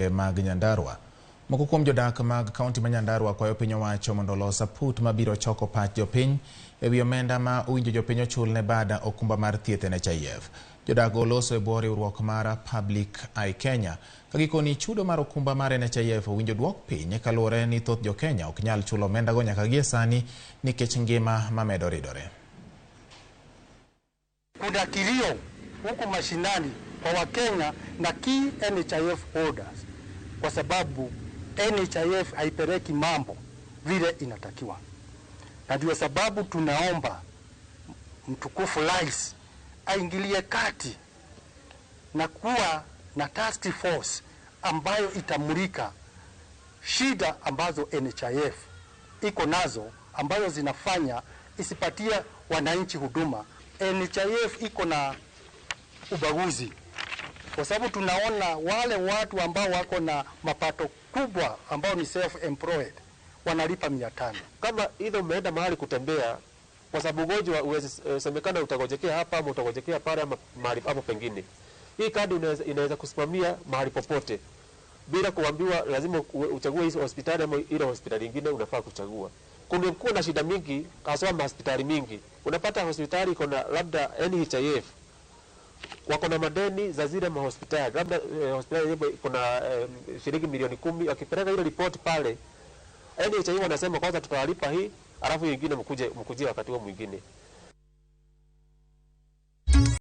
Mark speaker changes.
Speaker 1: mag Nyandarua. Moko kuom jodak mag kaunti ma Nyandarua kwayo piny owacho mondo olos aput mabiro choko pach jopiny ewi omenda ma owinjo jopiny ochul ne bada okumba mar thieth NHIF. Jodak oloso e bwo riwruok mar Public Eye Kenya ka gikoni chudo mar okumba mar NHIF owinjo duok piny kaluwore ni thoth jo-Kenya ok nyal chulo omenda go nyaka gie sani nikech ngima mamedo ridore.
Speaker 2: Kuna kilio huku mashinani kwa Wakenya na key NHIF holders kwa sababu NHIF haipeleki mambo vile inatakiwa. Na ndio sababu tunaomba mtukufu rais aingilie kati na kuwa na task force ambayo itamulika shida ambazo NHIF iko nazo ambazo zinafanya isipatie wananchi huduma. NHIF iko na ubaguzi kwa sababu tunaona wale watu ambao wako na mapato kubwa ambao ni self-employed wanalipa 500.
Speaker 3: Kama hizo umeenda mahali kutembea kwa sababu ugonjwa uweze semekana utagojekea hapa ama utagojekea pale ama mahali hapo pengine. Hii kadi inaweza kusimamia mahali popote bila kuambiwa lazima uchague hizo hospitali ama ile hospitali nyingine unafaa kuchagua. Kumekuwa na shida mingi hasa hospitali mingi. Unapata hospitali iko na labda NHIF wako na madeni za zile mahospitali. Labda hospitali iko na shilingi milioni 10, wakipeleka ile report pale NHIF wanasema kwanza tutawalipa hii alafu nyingine mkuje wakati huo mwingine.